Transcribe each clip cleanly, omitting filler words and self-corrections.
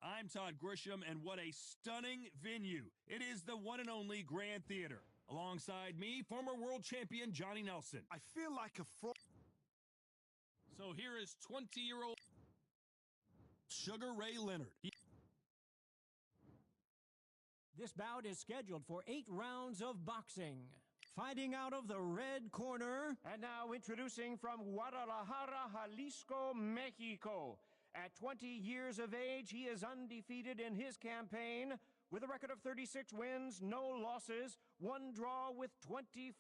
I'm Todd Grisham, and what a stunning venue. It is the one and only Grand Theater. Alongside me, former world champion Johnny Nelson. I feel like a fraud. So here is 20-year-old Sugar Ray Leonard. This bout is scheduled for 8 rounds of boxing. Fighting out of the red corner. And now introducing from Guadalajara, Jalisco, Mexico. At 20 years of age, he is undefeated in his campaign with a record of 36 wins, no losses, 1 draw with 25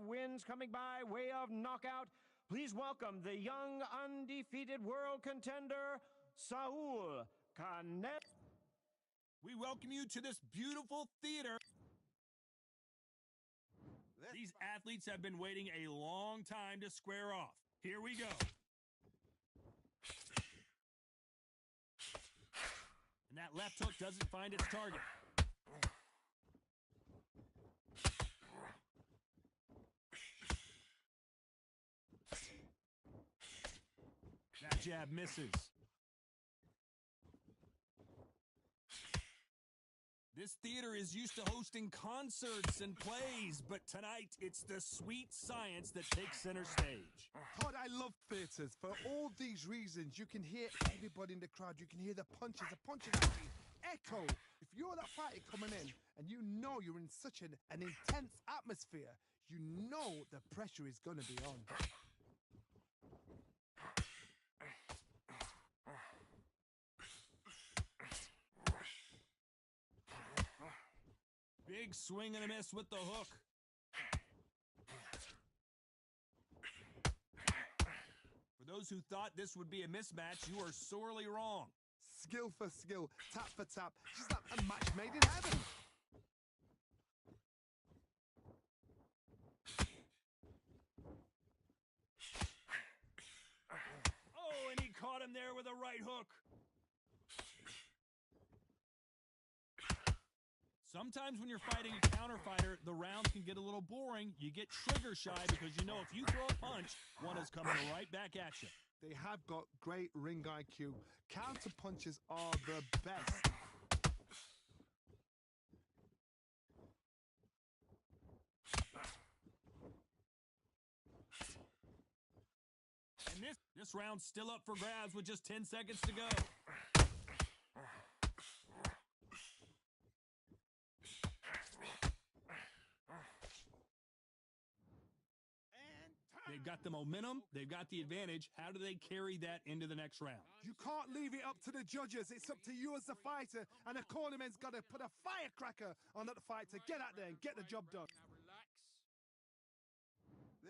wins coming by way of knockout. Please welcome the young undefeated world contender, Saul Canelo. We welcome you to this beautiful theater. These athletes have been waiting a long time to square off. Here we go. And that left hook doesn't find its target. That jab misses. This theater is used to hosting concerts and plays, but tonight it's the sweet science that takes center stage. Todd, I love theatres. For all these reasons, you can hear everybody in the crowd. You can hear the punches actually echo. If you're that fighter coming in and you know you're in such an intense atmosphere, you know the pressure is going to be on. Big swing and a miss with the hook. For those who thought this would be a mismatch, you are sorely wrong. Skill for skill, tap for tap. Just like a match made in heaven. Oh, and he caught him there with a right hook. Sometimes when you're fighting a counter fighter, the rounds can get a little boring. You get trigger shy because you know if you throw a punch, one is coming right back at you. They have got great ring IQ. Counter punches are the best. And this round's still up for grabs with just 10 seconds to go. They've got the momentum. They've got the advantage. How do they carry that into the next round? You can't leave it up to the judges. It's up to you as the fighter. And the cornerman's got to put a firecracker on that fight to get out there and get the job done.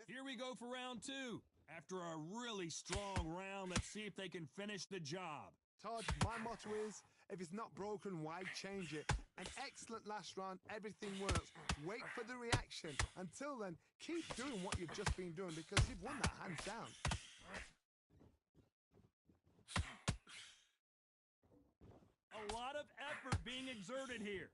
Here we go for round 2. After a really strong round, let's see if they can finish the job. Todd, my motto is, if it's not broken, why change it? An excellent last round, everything works. Wait for the reaction. Until then, keep doing what you've just been doing because you've won that hands down. A lot of effort being exerted here.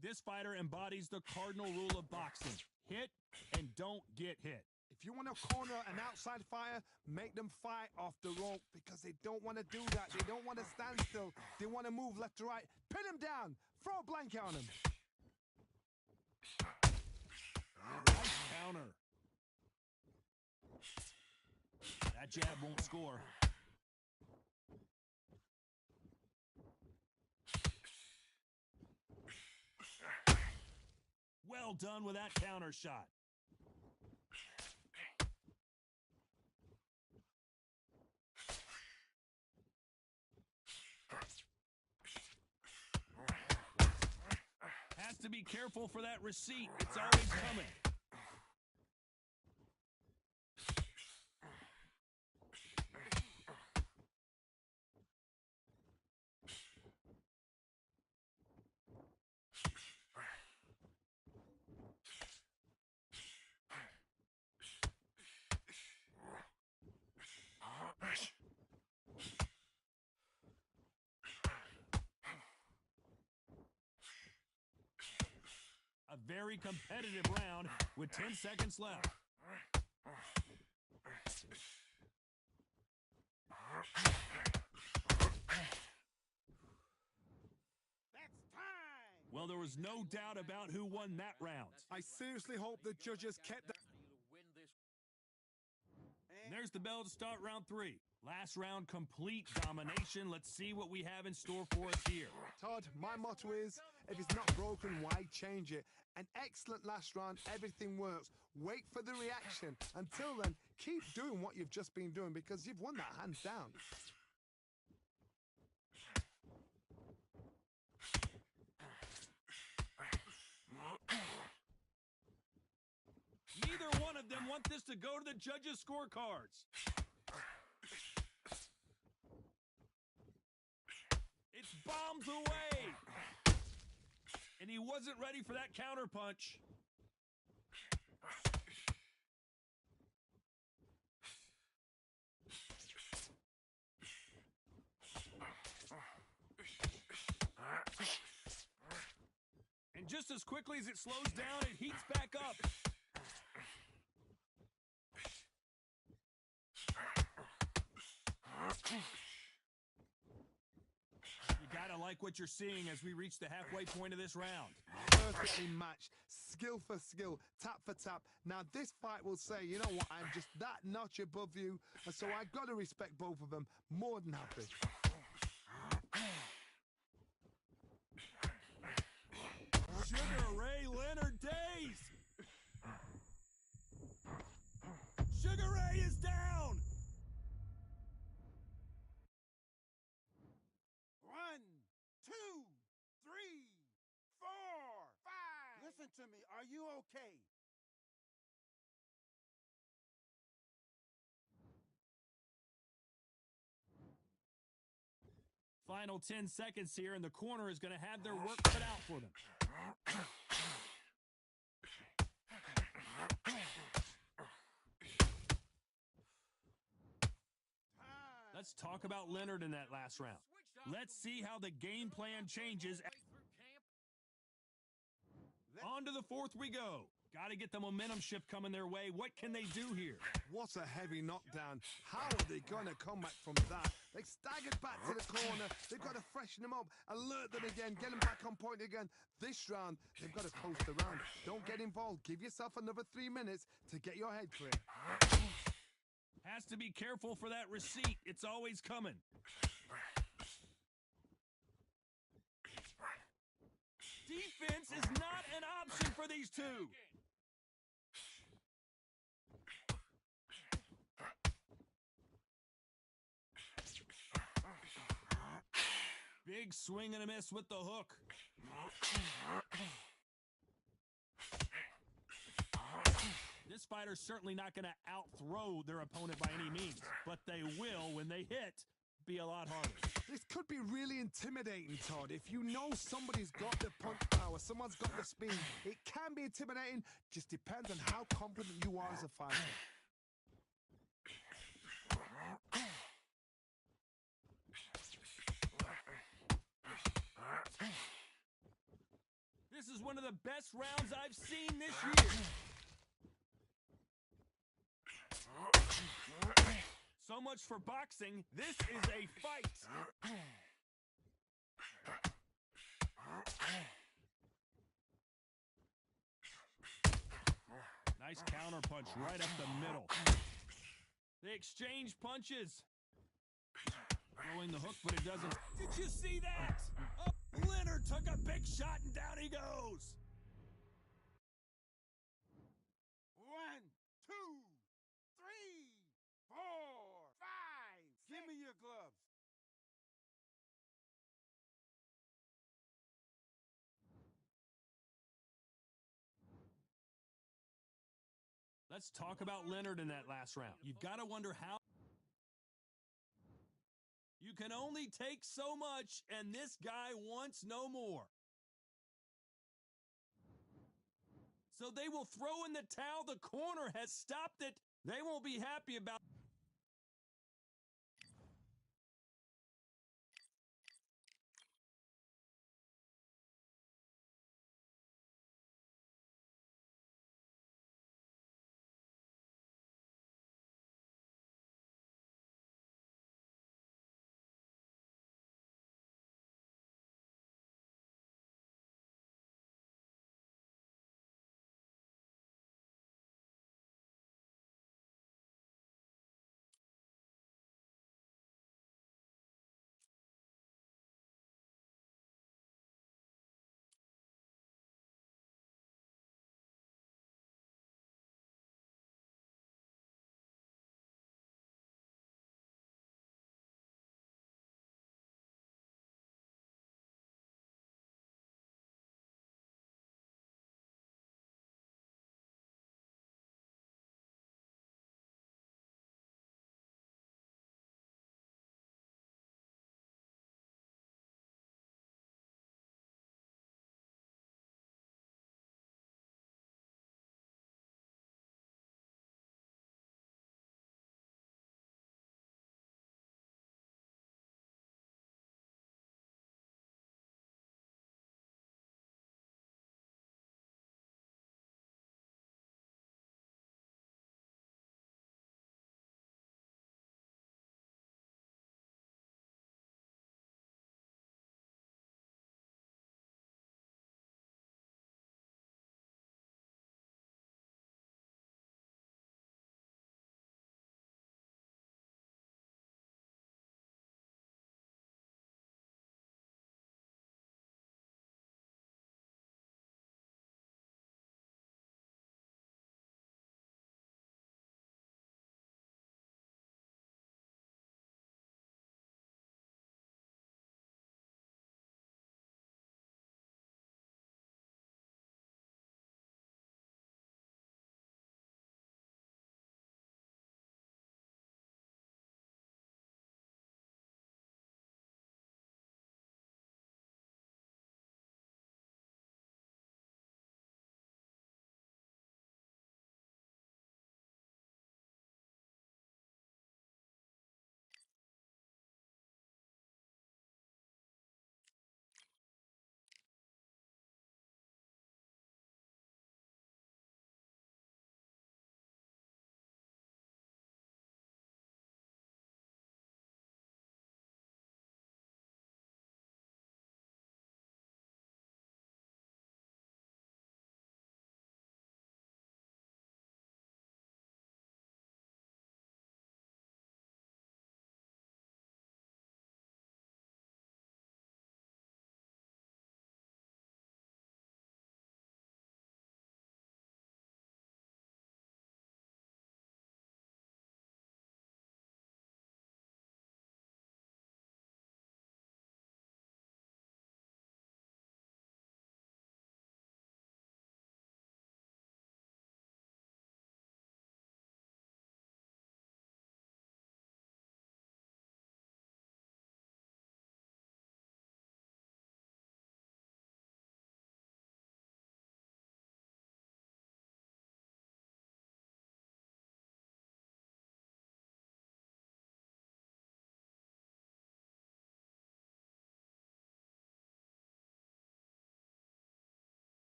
This fighter embodies the cardinal rule of boxing. Hit and don't get hit. If you want to corner an outside fighter, make them fight off the rope because they don't want to do that. They don't want to stand still. They want to move left to right. Pin him down. Throw a blanket on him. Nice counter. That jab won't score. Well done with that counter shot. Has to be careful for that receipt. It's always coming. very competitive round with 10 seconds left. Well, there was no doubt about who won that round. I seriously hope the judges kept that. And there's the bell to start round 3. Last round, complete domination. Let's see what we have in store for us here. Todd, my motto is, if it's not broken, why change it? An excellent last round, everything works. Wait for the reaction. Until then, keep doing what you've just been doing because you've won that hands down. Neither one of them want this to go to the judges' scorecards. It's bombs away. And he wasn't ready for that counterpunch. And just as quickly as it slows down, it heats back up. You gotta like what you're seeing as we reach the halfway point of this round. Perfectly matched, skill for skill, tap for tap. Now this fight will say, you know what, I'm just that notch above you, and so I gotta respect both of them. More than happy. Sugar Ray Leonard days! Sugar Ray is down! 1, 2, 3, 4, 5. Listen to me. Are you okay? Final 10 seconds here, and the corner is going to have their work cut out for them. Let's talk about Leonard in that last round. Let's see how the game plan changes. On to the fourth we go. Got to get the momentum shift coming their way. What can they do here? What a heavy knockdown. How are they gonna come back from that? They staggered back to the corner. They've got to freshen them up, alert them again, get them back on point again. This round, they've got to close the round. Don't get involved. Give yourself another 3 minutes to get your head clear. Has to be careful for that receipt. It's always coming. Defense is not an option for these two. Big swing and a miss with the hook. This fighter's certainly not going to out-throw their opponent by any means, but they will, when they hit, be a lot harder. This could be really intimidating, Todd. If you know somebody's got the punch power, someone's got the speed, it can be intimidating. Just depends on how confident you are as a fighter. This is one of the best rounds I've seen this year. So much for boxing. This is a fight. Nice counter punch right up the middle. They exchange punches. Throwing the hook, but it doesn't. Did you see that? Oh, Leonard took a big shot and down he goes. 1, 2, 3, 4, 5. Give me your gloves. Let's talk about Leonard in that last round. You've got to wonder how. You can only take so much, and this guy wants no more. So they will throw in the towel. The corner has stopped it. They won't be happy about it.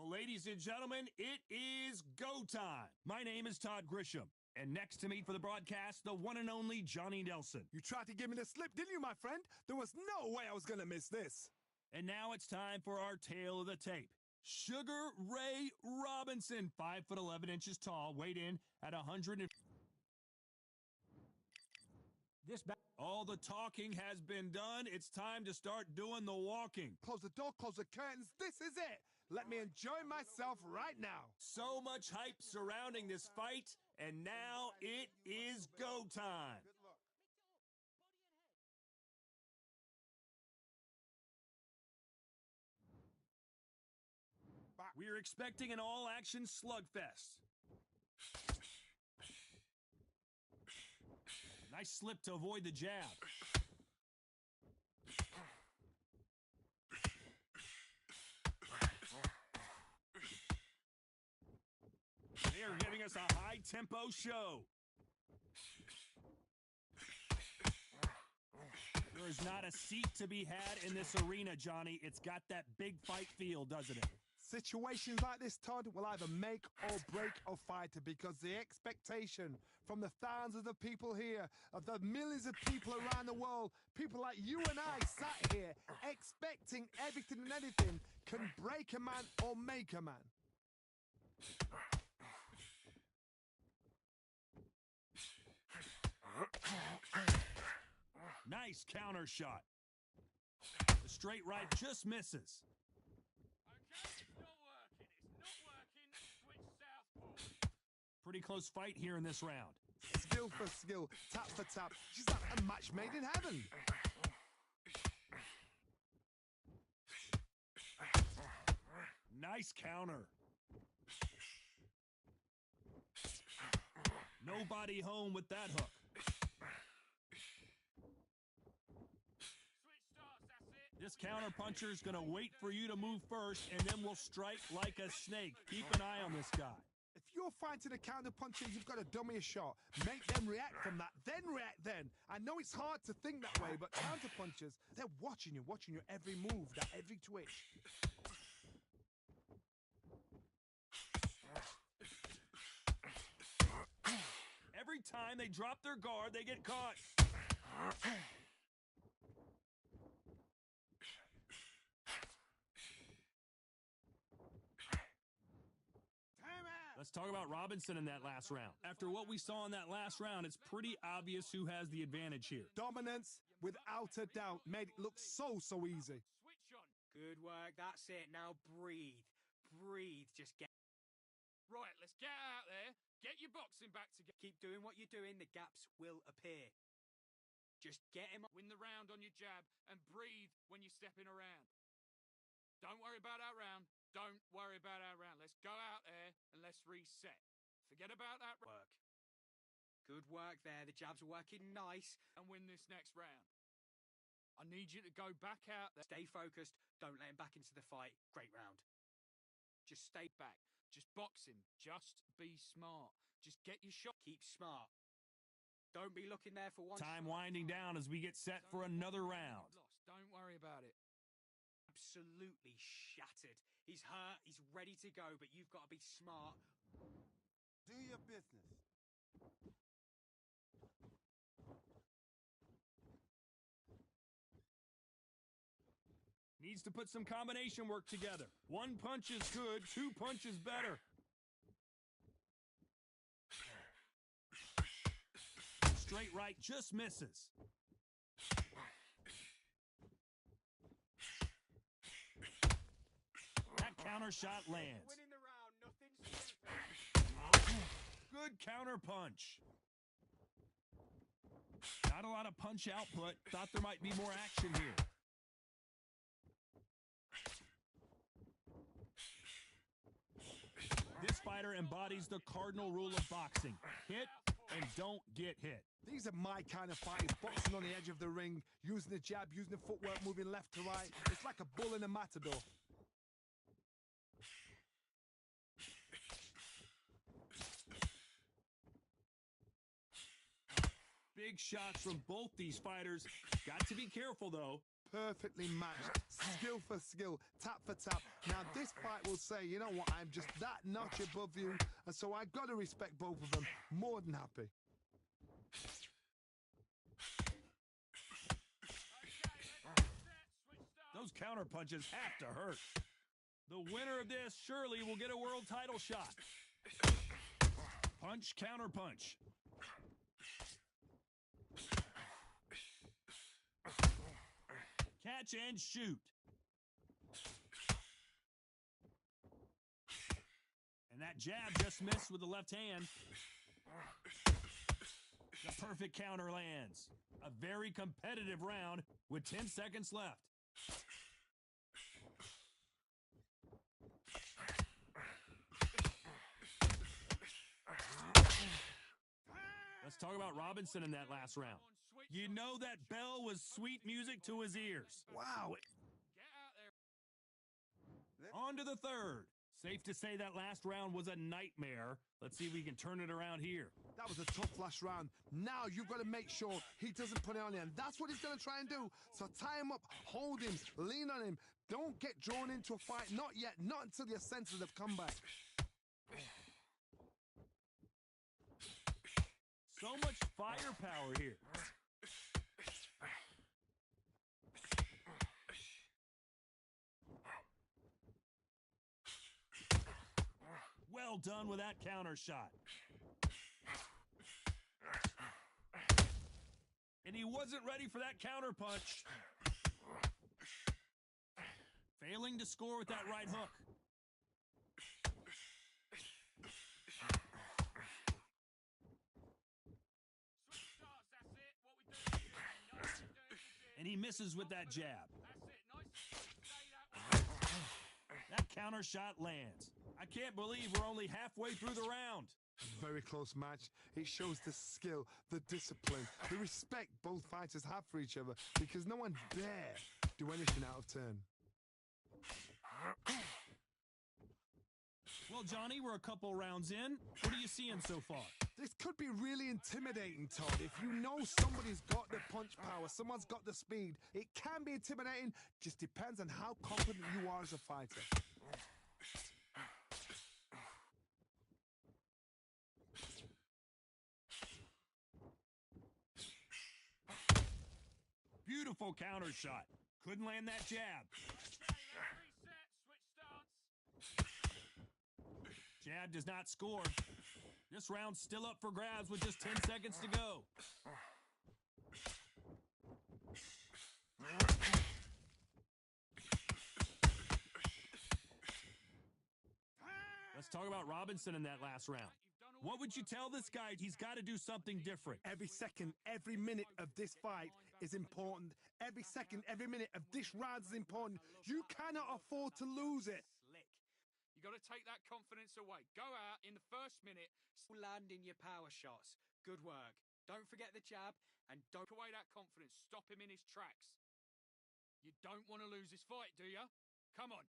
Well, ladies and gentlemen, it is go time. My name is Todd Grisham, and next to me for the broadcast, the one and only Johnny Nelson. You tried to give me the slip, didn't you, my friend? There was no way I was going to miss this. And now it's time for our tale of the tape. Sugar Ray Robinson, 5'11" tall, weighed in at 100. All the talking has been done. It's time to start doing the walking. Close the door, close the curtains. This is it. Let me enjoy myself right now. So much hype surrounding this fight, and now it is go time. We're expecting an all-action slugfest. Nice slip to avoid the jab. They are giving us a high-tempo show. There is not a seat to be had in this arena, Johnny. It's got that big fight feel, doesn't it? Situations like this, Todd, will either make or break a fighter because the expectation from the thousands of people here, of the millions of people around the world, people like you and I sat here expecting everything and anything can break a man or make a man. Nice counter shot. The straight right just misses. Pretty close fight here in this round. Skill for skill, tap for tap. She's like a match made in heaven. Nice counter. Nobody home with that hook. This counter puncher is going to wait for you to move first, and then will strike like a snake. Keep an eye on this guy. If you're fighting a counter puncher, you've got to dummy a shot. Make them react from that, then react then. I know it's hard to think that way, but counter punchers, they're watching your every move, that every twitch. Every time they drop their guard, they get caught. Let's talk about Robinson in that last round. After what we saw in that last round, it's pretty obvious who has the advantage here. Dominance, without a doubt, made it look so easy. Switch on. Good work. That's it. Now breathe. Breathe. Just get... Right, let's get out there. Get your boxing back together. Keep doing what you're doing. The gaps will appear. Just get him... Win the round on your jab and breathe when you're stepping around. Don't worry about our round. Don't worry about our round. Let's go out there and let's reset. Forget about that work. Good work there. The jabs are working nice. And win this next round. I need you to go back out there. Stay focused. Don't let him back into the fight. Great round. Just stay back. Just box him. Just be smart. Just get your shot. Keep smart. Don't be looking there for one. Time winding down as we get set for another round. Don't worry about it. Absolutely shattered. He's hurt, he's ready to go, but you've got to be smart. Do your business. Needs to put some combination work together. One punch is good, two punches better. Straight right just misses. Counter shot lands. Winning the round, nothing stupid. Good counter punch. Not a lot of punch output. Thought there might be more action here. This fighter embodies the cardinal rule of boxing. Hit and don't get hit. These are my kind of fighters, boxing on the edge of the ring, using the jab, using the footwork, moving left to right. It's like a bull in a matador. Big shots from both these fighters. Got to be careful, though. perfectly matched, skill for skill, tap for tap. Now this fight will say, you know what, I'm just that notch above you, and so I got to respect both of them. More than happy. Those counter punches have to hurt. The winner of this surely will get a world title shot. Punch, counter punch. Catch and shoot. And that jab just missed with the left hand. The perfect counter lands. A very competitive round with 10 seconds left. Let's talk about Robinson in that last round. You know that bell was sweet music to his ears. Wow. On to the third. Safe to say that last round was a nightmare. Let's see if we can turn it around here. That was a tough last round. Now you've got to make sure he doesn't put it on you, and that's what he's going to try and do. So tie him up, hold him, lean on him. Don't get drawn into a fight. Not yet. Not until your senses have come back. So much firepower here. Well done with that counter shot. And he wasn't ready for that counter punch. Failing to score with that right hook. And he misses with that jab. That counter shot lands. I can't believe we're only halfway through the round. Very close match. It shows the skill, the discipline, the respect both fighters have for each other, because no one dare do anything out of turn. Well, Johnny, we're a couple rounds in. What are you seeing so far? This could be really intimidating, Todd. If you know somebody's got the punch power, someone's got the speed, it can be intimidating. Just depends on how confident you are as a fighter. Beautiful counter shot. Couldn't land that jab. Jab does not score. This round's still up for grabs with just 10 seconds to go. Let's talk about Robinson in that last round. What would you tell this guy? He's got to do something different. Every second, every minute of this fight is important. Every second, every minute of this round is important. You cannot afford to lose it. You got to take that confidence away. Go out in the first minute, Land in your power shots. Good work. Don't forget the jab, and don't take away that confidence. Stop him in his tracks. You don't want to lose this fight, do you? Come on.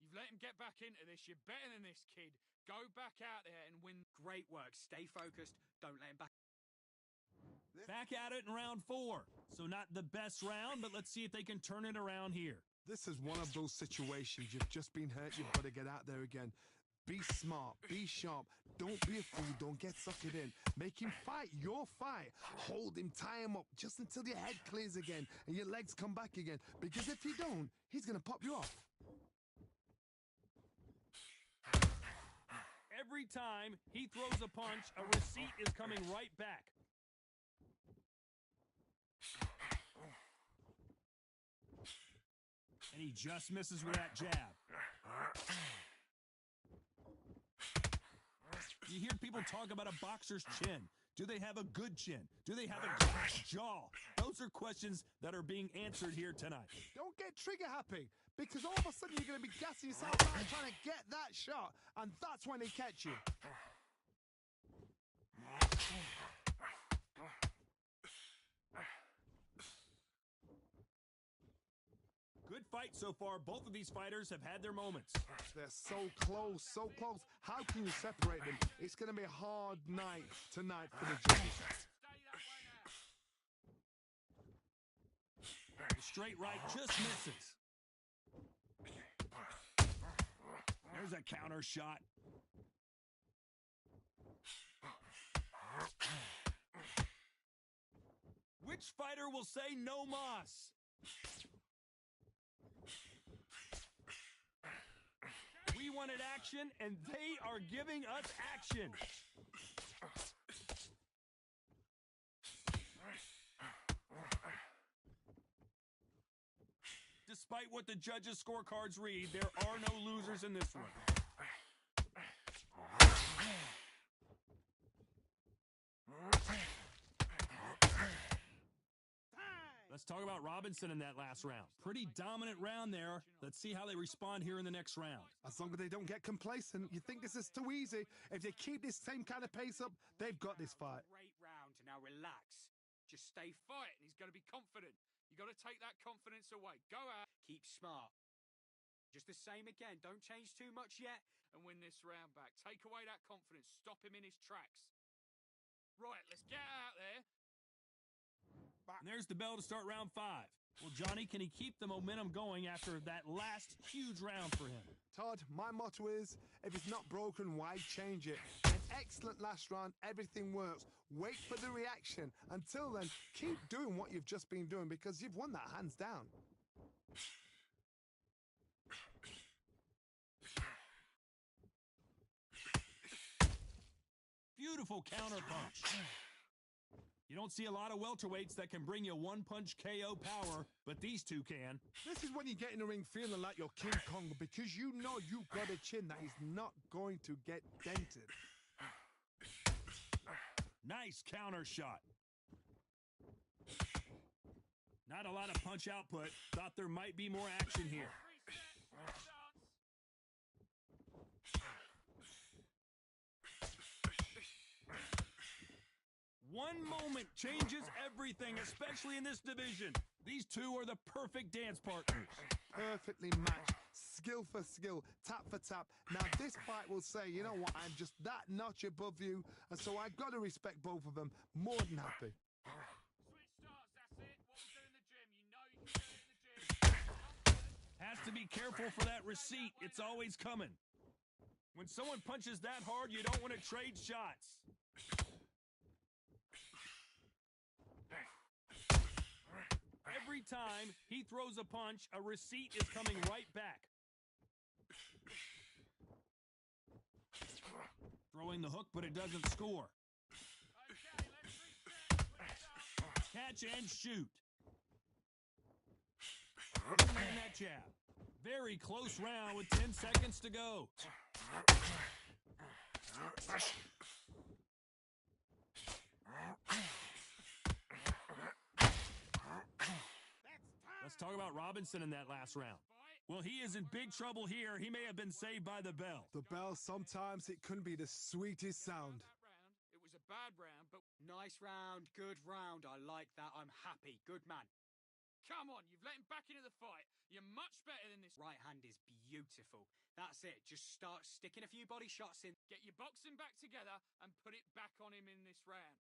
You've let him get back into this. You're better than this, kid. Go back out there and win. Great work. Stay focused. Don't let him back. Back at it in round 4. So not the best round, but let's see if they can turn it around here. This is one of those situations. You've just been hurt. You've got to get out there again. Be smart. Be sharp. Don't be a fool. Don't get suckered in. Make him fight your fight. Hold him. Tie him up just until your head clears again and your legs come back again. Because if you don't, he's going to pop you off. Every time he throws a punch, a receipt is coming right back. And he just misses with that jab. You hear people talk about a boxer's chin. Do they have a good chin? Do they have a good jaw? Those are questions that are being answered here tonight. Don't get trigger happy, because all of a sudden you're going to be gassing yourself out trying to get that shot, and that's when they catch you. Good fight so far. Both of these fighters have had their moments. They're so close, so close. How can you separate them? It's going to be a hard night tonight for the judges. The straight right just misses. There's a counter shot. Which fighter will say no mas? We wanted action, and they are giving us action. Despite what the judges' scorecards read, there are no losers in this one. Let's talk about Robinson in that last round. Pretty dominant round there. Let's see how they respond here in the next round. As long as they don't get complacent, you think this is too easy. If they keep this same kind of pace up, they've got this fight. Great round. Now relax. Just stay fighting. He's going to be confident. You got to take that confidence away. Go out. Keep smart. Just the same again. Don't change too much yet. And win this round back. Take away that confidence. Stop him in his tracks. Right, let's get out there. And there's the bell to start round 5. Well, Johnny, can he keep the momentum going after that last huge round for him? Todd, my motto is, if it's not broken, why change it? An excellent last round, everything works. Wait for the reaction. Until then, keep doing what you've just been doing because you've won that hands down. Beautiful counter punch. You don't see a lot of welterweights that can bring you one-punch KO power, but these two can. This is when you get in the ring feeling like you're King Kong because you know you've got a chin that is not going to get dented. Nice counter shot. Not a lot of punch output. Thought there might be more action here. One moment changes everything, especially in this division. These two are the perfect dance partners. Perfectly matched, skill for skill, tap for tap. Now this fight will say, you know what, I'm just that notch above you, and so I got to respect both of them. More than happy. Switch starts, that's it. What we do in the gym. You know you can do it in the gym. Has to be careful for that receipt. It's always coming. When someone punches that hard, you don't want to trade shots. Every time he throws a punch, a receipt is coming right back. Throwing the hook, but it doesn't score. Okay, let's reset. Catch and shoot. And that jab. Very close round with 10 seconds to go. Let's talk about Robinson in that last round. Well, he is in big trouble here. He may have been saved by the bell. The bell, sometimes it couldn't be the sweetest sound. It was a bad round, but Nice round. Good round. I like that. I'm happy. Good man. come on, you've let him back into the fight. You're much better than this. Right hand is beautiful. That's it. Just start sticking a few body shots in. Get your boxing back together and put it back on him in this round.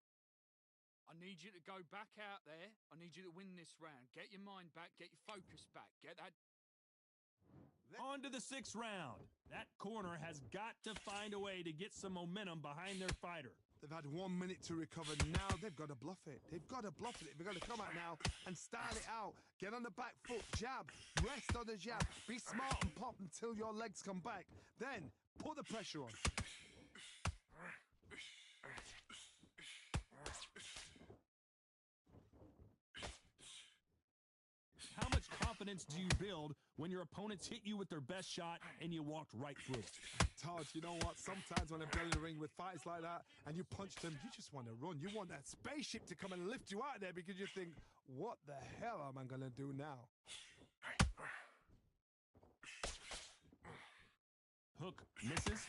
I need you to go back out there. I need you to win this round. Get your mind back. Get your focus back. Get that. On to the 6th round. That corner has got to find a way to get some momentum behind their fighter. They've had 1 minute to recover. Now they've got to bluff it. They've got to bluff it. They've got to come out now and style it out. Get on the back foot, jab, rest on the jab. Be smart and pop until your legs come back. Then put the pressure on. How much confidence do you build when your opponents hit you with their best shot and you walked right through it? Todd, you know what? Sometimes when I'm in the ring with fights like that and you punch them, you just want to run. You want that spaceship to come and lift you out there because you think, what the hell am I going to do now? Hook misses.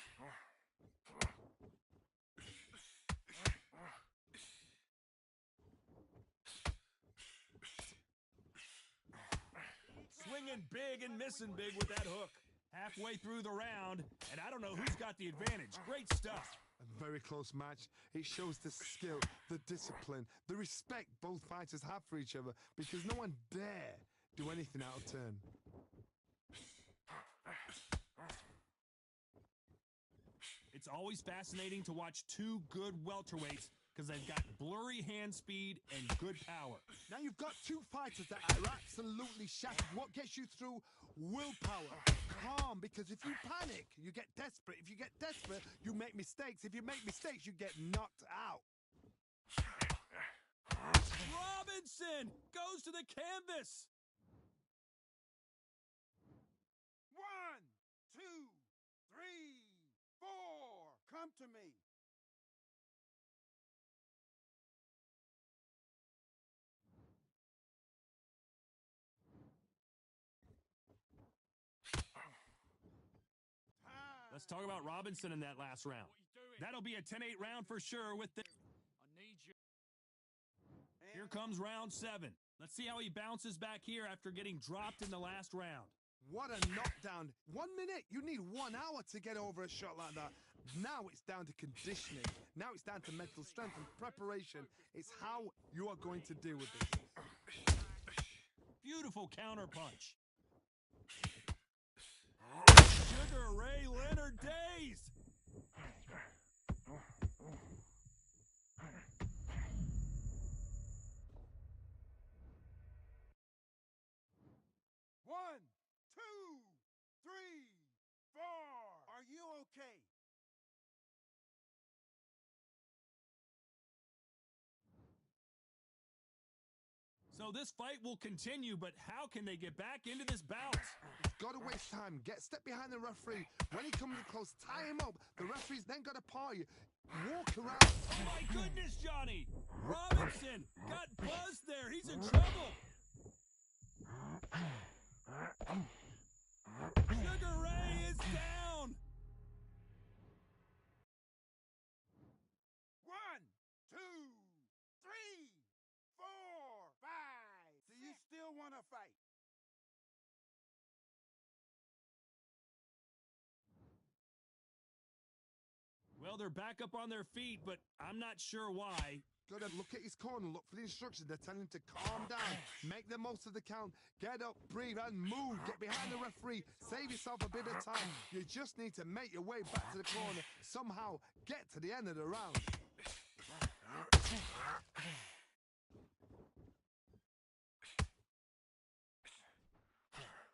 Swinging big and missing big with that hook. Halfway through the round, and I don't know who's got the advantage. Great stuff. A very close match. It shows the skill, the discipline, the respect both fighters have for each other because no one dare do anything out of turn. It's always fascinating to watch two good welterweights because they've got blurry hand speed and good power. Now you've got two fighters that are absolutely shattered. What gets you through? Willpower. Calm, because if you panic, you get desperate. If you get desperate, you make mistakes. If you make mistakes, you get knocked out. Robinson goes to the canvas. 1, 2, 3, 4. Come to me. Let's talk about Robinson in that last round. That'll be a 10-8 round for sure with the... I need you. Here comes round 7. Let's see how he bounces back here after getting dropped in the last round. What a knockdown. 1 minute. You need 1 hour to get over a shot like that. Now it's down to conditioning. Now it's down to mental strength and preparation. It's how you are going to deal with this. Beautiful counter punch. Sugar Ray Leonard days. One, two, three, 4. Are you okay? So this fight will continue, but how can they get back into this bout? Gotta waste time. Step behind the referee. When he comes close, tie him up. The referee's then got to paw you. Walk around. Oh my goodness, Johnny! Robinson got buzzed there. He's in trouble. Sugar Ray is down. 1, 2, 3, 4, 5. Do you still want to fight? Well, they're back up on their feet, but I'm not sure why. Gotta look at his corner, look for the instructions. They're telling him to calm down, make the most of the count, get up, breathe, and move. Get behind the referee, save yourself a bit of time. You just need to make your way back to the corner, somehow get to the end of the round.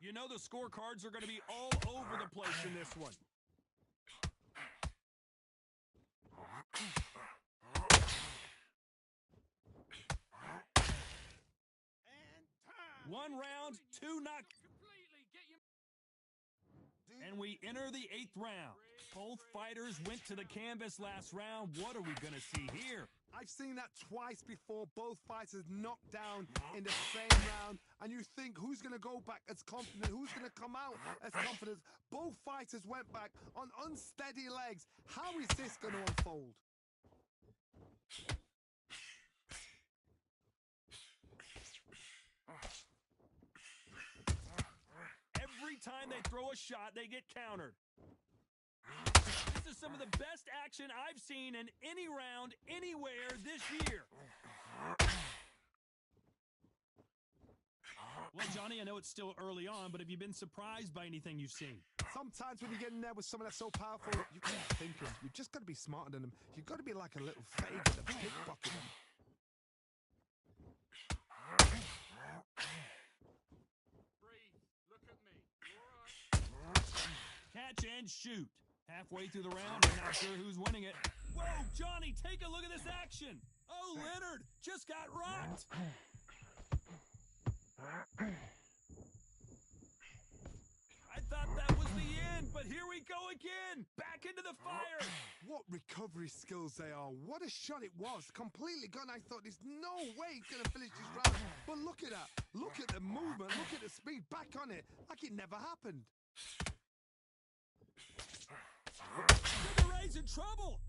You know the scorecards are going to be all over the place in this one. And time. 1 round, 2 knock. Completely. Get your... And we enter the 8th round. Both fighters went to the canvas last round. What are we going to see here? I've seen that twice before. Both fighters knocked down in the same round. And you think, who's going to go back as confident? Who's going to come out as confident? Both fighters went back on unsteady legs. How is this going to unfold? Every time they throw a shot, they get countered. This is some of the best action I've seen in any round, anywhere this year. Well, Johnny, I know it's still early on, but have you been surprised by anything you've seen? Sometimes when you get in there with someone that's so powerful, you can't think of. You just got to be smarter than them. You've got to be like a little faggot to pickpocket them. Breathe. Look at me. You all right? Catch and shoot. Halfway through the round, I'm not sure who's winning it. Whoa, Johnny, take a look at this action. Oh, Leonard just got rocked. I thought that was the end, but here we go again. Back into the fire. What recovery skills they are. What a shot it was. Completely gone. I thought there's no way he's going to finish this round. But look at that. Look at the movement. Look at the speed. Back on it. Like it never happened. Sugar Ray's in trouble.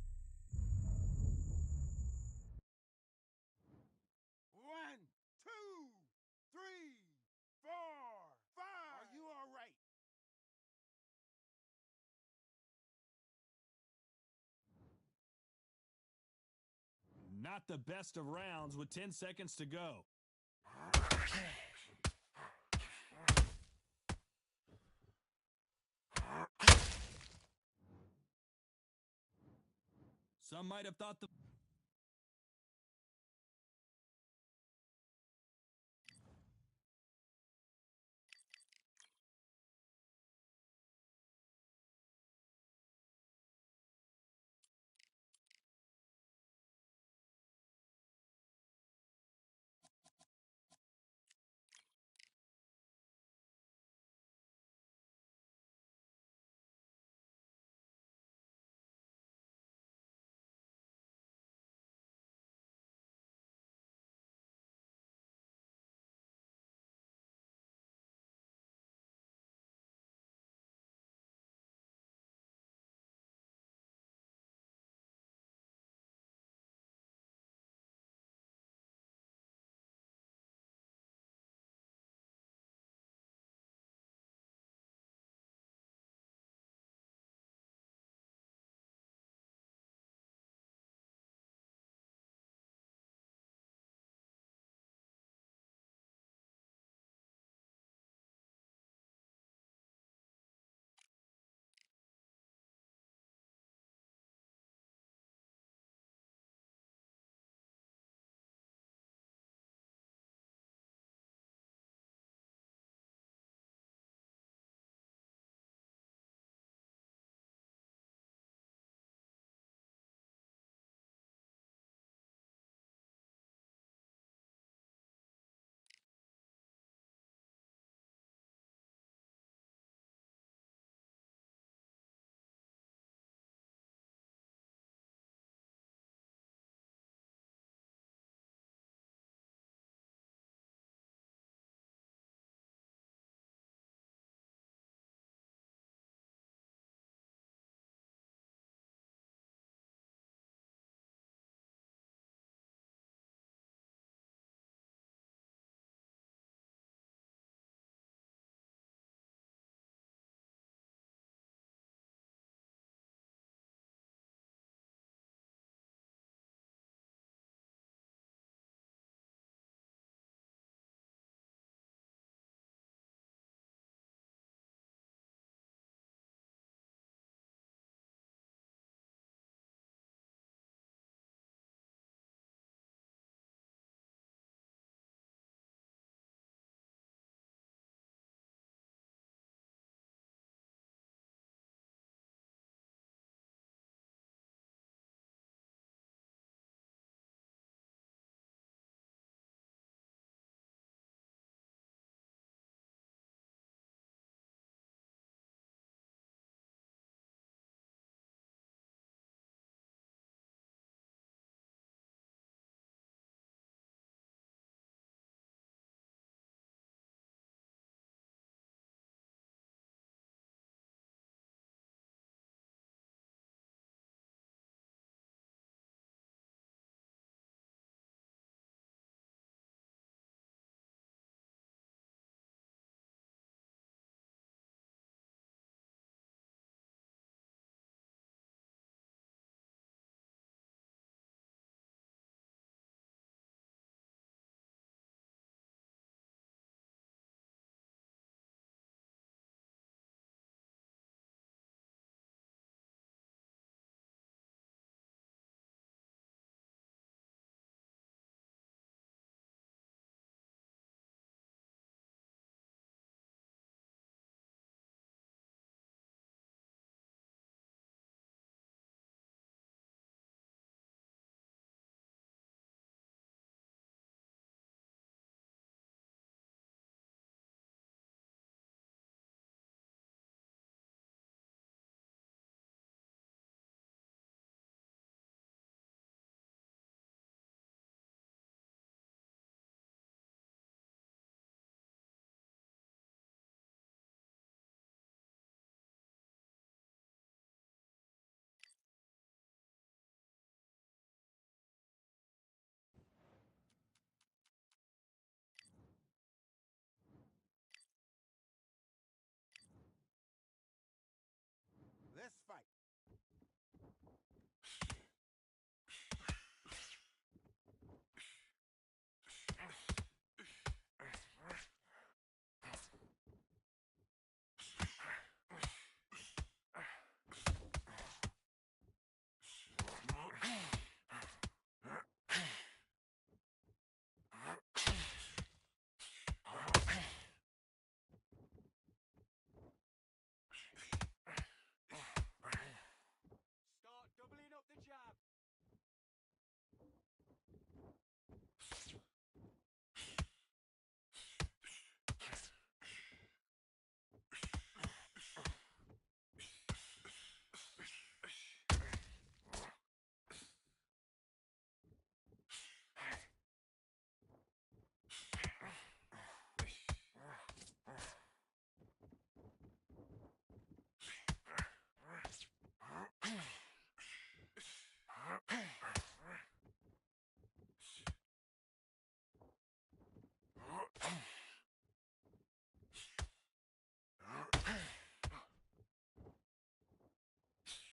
Not the best of rounds with 10 seconds to go. Some might have thought the